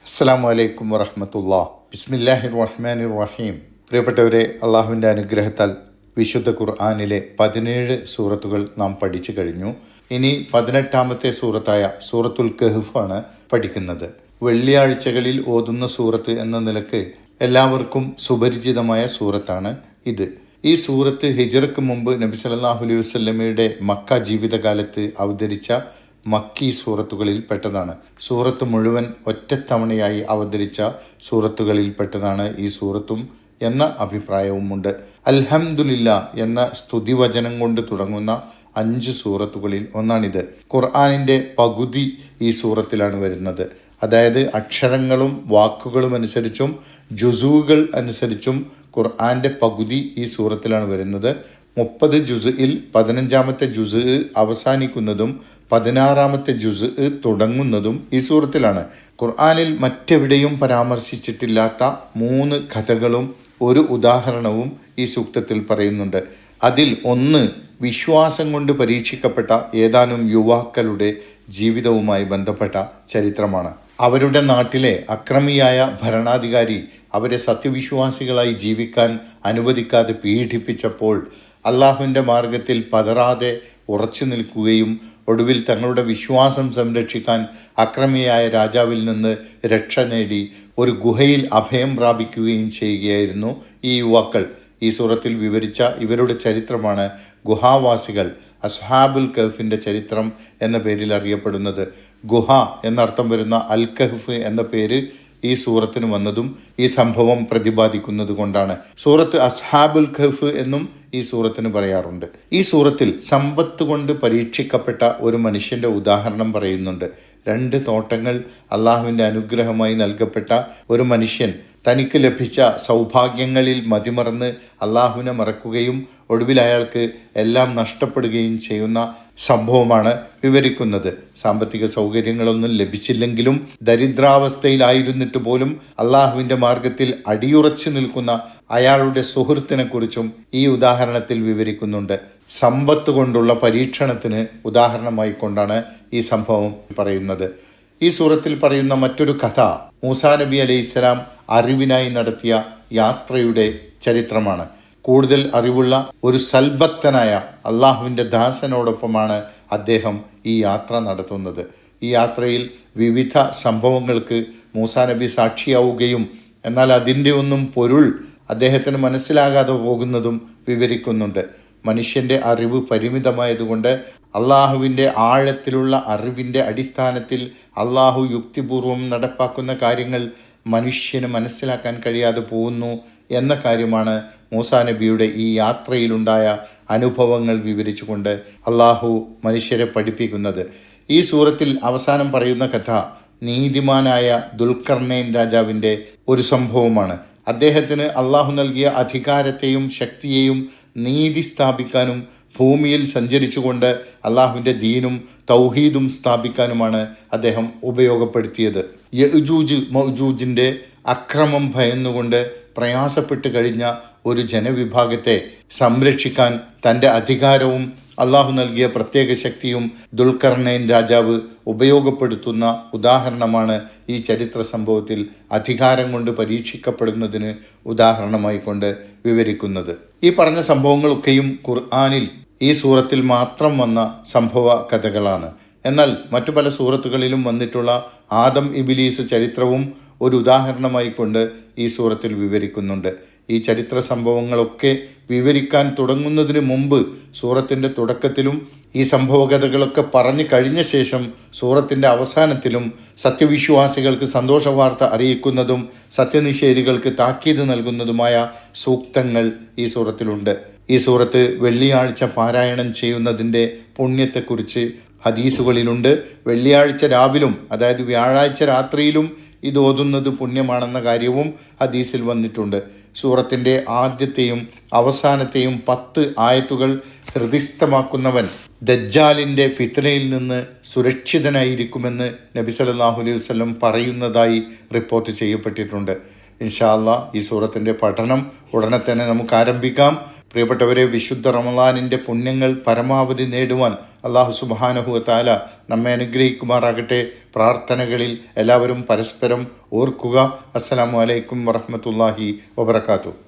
അസ്സലാമു അലൈക്കും വറഹ്മത്തുള്ളാഹി. ബിസ്മില്ലാഹിർ റഹ്മാനിർ റഹീം. പ്രിയപ്പെട്ടവരെ, അള്ളാഹുവിൻ്റെ അനുഗ്രഹത്താൽ വിശുദ്ധ ഖുർആനിലെ 17 സൂറത്തുകൾ നാം പഠിച്ചു കഴിഞ്ഞു. ഇനി 18ാമത്തെ സൂറത്തായ സൂറത്തുൽ കഹ്ഫാണ് പഠിക്കുന്നത്. വെള്ളിയാഴ്ചകളിൽ ഓതുന്ന സൂറത്ത് എന്ന നിലക്ക് എല്ലാവർക്കും സുപരിചിതമായ സൂറത്താണ് ഇത്. ഈ സൂറത്ത് ഹിജ്റയ്ക്ക് മുമ്പ് നബി സല്ലല്ലാഹു അലൈഹി വസല്ലമയുടെ മക്ക ജീവിതകാലത്ത് അവതരിച്ച മക്കി സൂറത്തുകളിൽ പെട്ടതാണ്. സൂറത്ത് മുഴുവൻ ഒറ്റത്തവണയായി അവതരിച്ച സൂറത്തുകളിൽ പെട്ടതാണ് ഈ സൂറത്തും എന്ന അഭിപ്രായവുമുണ്ട്. അൽഹംദുലില്ലാ എന്ന സ്തുതിവചനം കൊണ്ട് തുടങ്ങുന്ന 5 സൂറത്തുകളിൽ ഒന്നാണിത്. ഖുർആനിൻ്റെ പകുതി ഈ സൂറത്തിലാണ് വരുന്നത്. അതായത് അക്ഷരങ്ങളും വാക്കുകളും അനുസരിച്ചും ജുസുകൾ അനുസരിച്ചും ഖുർആൻ്റെ പകുതി ഈ സൂറത്തിലാണ് വരുന്നത്. 30 ജുസ്ഇൽ 15ാമത്തെ ജുസ് അവസാനിക്കുന്നതും 16ാമത്തെ ജുസ് തുടങ്ങുന്നതും ഈ സൂറത്തിലാണ്. ഖുർആനിൽ മറ്റെവിടെയും പരാമർശിച്ചിട്ടില്ലാത്ത 3 കഥകളും ഒരു ഉദാഹരണവും ഈ സൂക്തത്തിൽ പറയുന്നുണ്ട്. അതിൽ ഒന്ന് വിശ്വാസം കൊണ്ട് പരീക്ഷിക്കപ്പെട്ട ഏതാനും യുവാക്കളുടെ ജീവിതവുമായി ബന്ധപ്പെട്ട ചരിത്രമാണ്. അവരുടെ നാട്ടിലെ അക്രമിയായ ഭരണാധികാരി അവരെ സത്യവിശ്വാസികളായി ജീവിക്കാൻ അനുവദിക്കാതെ പീഡിപ്പിച്ചപ്പോൾ അള്ളാഹുവിൻ്റെ മാർഗത്തിൽ പതറാതെ ഉറച്ചു നിൽക്കുകയും ഒടുവിൽ തങ്ങളുടെ വിശ്വാസം സംരക്ഷിക്കാൻ അക്രമിയായ രാജാവിൽ നിന്ന് രക്ഷ നേടി ഒരു ഗുഹയിൽ അഭയം പ്രാപിക്കുകയും ചെയ്യുകയായിരുന്നു ഈ യുവാക്കൾ. ഈ സൂറത്തിൽ വിവരിച്ച ഇവരുടെ ചരിത്രമാണ് ഗുഹാവാസികൾ, അസ്ഹാബുൽ കഹ്ഫിൻ്റെ ചരിത്രം എന്ന പേരിൽ അറിയപ്പെടുന്നത്. ഗുഹ എന്നർത്ഥം വരുന്ന അൽ കഹ്ഫ് എന്ന പേര് ഈ സൂറത്തിന് വന്നതും ഈ സംഭവം പ്രതിപാദിക്കുന്നത് കൊണ്ടാണ്. സൂറത്ത് അസ്ഹാബുൽ കഹ്ഫ് എന്നും ഈ സൂറത്തിന് പറയാറുണ്ട്. ഈ സൂറത്തിൽ സമ്പത്ത് കൊണ്ട് പരീക്ഷിക്കപ്പെട്ട ഒരു മനുഷ്യൻ്റെ ഉദാഹരണം പറയുന്നുണ്ട്. 2 തോട്ടങ്ങൾ അള്ളാഹുവിൻ്റെ അനുഗ്രഹമായി നൽകപ്പെട്ട ഒരു മനുഷ്യൻ തനിക്ക് ലഭിച്ച സൗഭാഗ്യങ്ങളിൽ മതിമറന്ന് അള്ളാഹുവിനെ മറക്കുകയും ഒടുവിൽ അയാൾക്ക് എല്ലാം നഷ്ടപ്പെടുകയും ചെയ്യുന്ന സംഭവമാണ് വിവരിക്കുന്നത്. സാമ്പത്തിക സൗകര്യങ്ങളൊന്നും ലഭിച്ചില്ലെങ്കിലും ദരിദ്രാവസ്ഥയിലായിരുന്നിട്ട് പോലും അള്ളാഹുവിൻ്റെ മാർഗത്തിൽ അടിയുറച്ചു നിൽക്കുന്ന അയാളുടെ സുഹൃത്തിനെ കുറിച്ചും ഈ ഉദാഹരണത്തിൽ വിവരിക്കുന്നുണ്ട്. സമ്പത്ത് കൊണ്ടുള്ള പരീക്ഷണത്തിന് ഉദാഹരണമായി കൊണ്ടാണ് ഈ സംഭവം പറയുന്നത്. ഈ സൂറത്തിൽ പറയുന്ന മറ്റൊരു കഥ മൂസാ നബി അലൈഹിസ്സലാം അറിവിനായി നടത്തിയ യാത്രയുടെ ചരിത്രമാണ്. കൂടുതൽ അറിവുള്ള ഒരു സൽഭക്തനായ അള്ളാഹുവിൻ്റെ ദാസനോടൊപ്പമാണ് അദ്ദേഹം ഈ യാത്ര നടത്തുന്നത്. ഈ യാത്രയിൽ വിവിധ സംഭവങ്ങൾക്ക് മൂസാ നബി സാക്ഷിയാവുകയും എന്നാൽ അതിൻ്റെ ഒന്നും പൊരുൾ അദ്ദേഹത്തിന് മനസ്സിലാകാതെ പോകുന്നതും വിവരിക്കുന്നുണ്ട്. മനുഷ്യൻ്റെ അറിവ് പരിമിതമായതുകൊണ്ട് അള്ളാഹുവിൻ്റെ ആഴത്തിലുള്ള അറിവിൻ്റെ അടിസ്ഥാനത്തിൽ അള്ളാഹു യുക്തിപൂർവം നടപ്പാക്കുന്ന കാര്യങ്ങൾ മനുഷ്യന് മനസ്സിലാക്കാൻ കഴിയാതെ പോകുന്നു എന്ന കാര്യമാണ് മൂസാ നബിയുടെ ഈ യാത്രയിലുണ്ടായ അനുഭവങ്ങൾ വിവരിച്ചുകൊണ്ട് അള്ളാഹു മനുഷ്യരെ പഠിപ്പിക്കുന്നത്. ഈ സൂറത്തിൽ അവസാനം പറയുന്ന കഥ നീതിമാനായ ദുൽഖർനൈൻ രാജാവിൻ്റെ ഒരു സംഭവമാണ്. അദ്ദേഹത്തിന് അള്ളാഹു നൽകിയ അധികാരത്തെയും ശക്തിയെയും നീതി സ്ഥാപിക്കാനും ഭൂമിയിൽ സഞ്ചരിച്ചുകൊണ്ട് അള്ളാഹുവിൻ്റെ ദീനും തൗഹീദും സ്ഥാപിക്കാനുമാണ് അദ്ദേഹം ഉപയോഗപ്പെടുത്തിയത്. യഅ്ജൂജ് മഅ്ജൂജിൻ്റെ അക്രമം ഭയന്നുകൊണ്ട് പ്രയാസപ്പെട്ട് കഴിഞ്ഞ ഒരു ജനവിഭാഗത്തെ സംരക്ഷിക്കാൻ തൻ്റെ അധികാരവും അള്ളാഹു നൽകിയ പ്രത്യേക ശക്തിയും ദുൽഖർനൈൻ രാജാവ് ഉപയോഗപ്പെടുത്തുന്ന ഉദാഹരണമാണ് ഈ ചരിത്ര സംഭവത്തിൽ അധികാരം കൊണ്ട് പരീക്ഷിക്കപ്പെടുന്നതിന് ഉദാഹരണമായി കൊണ്ട് വിവരിക്കുന്നത്. ഈ പറഞ്ഞ സംഭവങ്ങളൊക്കെയും ഖുർആനിൽ ഈ സൂറത്തിൽ മാത്രം വന്ന സംഭവ കഥകളാണ്. എന്നാൽ മറ്റു പല സൂറത്തുകളിലും വന്നിട്ടുള്ള ആദം ഇബ്ലീസ് ചരിത്രവും ഒരു ഉദാഹരണമായി കൊണ്ട് ഈ സൂറത്തിൽ വിവരിക്കുന്നുണ്ട്. ഈ ചരിത്ര സംഭവങ്ങളൊക്കെ വിവരിക്കാൻ തുടങ്ങുന്നതിന് മുമ്പ് സൂറത്തിൻ്റെ തുടക്കത്തിലും ഈ സംഭവകഥകളൊക്കെ പറഞ്ഞു കഴിഞ്ഞ ശേഷം സൂറത്തിൻ്റെ അവസാനത്തിലും സത്യവിശ്വാസികൾക്ക് സന്തോഷവാർത്ത അറിയിക്കുന്നതും സത്യനിഷേധികൾക്ക് താക്കീത് നൽകുന്നതുമായ സൂക്തങ്ങൾ ഈ സൂറത്തിലുണ്ട്. ഈ സൂറത്ത് വെള്ളിയാഴ്ച പാരായണം ചെയ്യുന്നതിൻ്റെ പുണ്യത്തെക്കുറിച്ച് ഹദീസുകളിലുണ്ട്. വെള്ളിയാഴ്ച രാവിലും അതായത് വ്യാഴാഴ്ച രാത്രിയിലും ഇത് ഓതുന്നത് പുണ്യമാണെന്ന കാര്യവും ഹദീസിൽ വന്നിട്ടുണ്ട്. സൂറത്തിൻ്റെ ആദ്യത്തെയും അവസാനത്തെയും 10 ആയത്തുകൾ ഹൃദിസ്ഥമാക്കുന്നവൻ ദജ്ജാലിൻ്റെ ഫിത്നയിൽ നിന്ന് സുരക്ഷിതനായിരിക്കുമെന്ന് നബി സല്ലല്ലാഹു അലൈഹി വസല്ലം പറയുന്നതായി റിപ്പോർട്ട് ചെയ്യപ്പെട്ടിട്ടുണ്ട്. ഇൻഷാ അല്ലാഹ് ഈ സൂറത്തിൻ്റെ പഠനം ഉടനെ തന്നെ നമുക്ക് ആരംഭിക്കാം. പ്രിയപ്പെട്ടവരെ, വിശുദ്ധ റമളാനിൻ്റെ പുണ്യങ്ങൾ പരമാവധി നേടുവാൻ അള്ളാഹു സുബ്ഹാനഹു വ തആല നമ്മെ അനുഗ്രഹിക്കുമാറാകട്ടെ. പ്രാർത്ഥനകളിൽ എല്ലാവരും പരസ്പരം ഓർക്കുക. അസ്സലാമു അലൈക്കും വറഹ്മത്തുള്ളാഹി വബറകാതുഹു.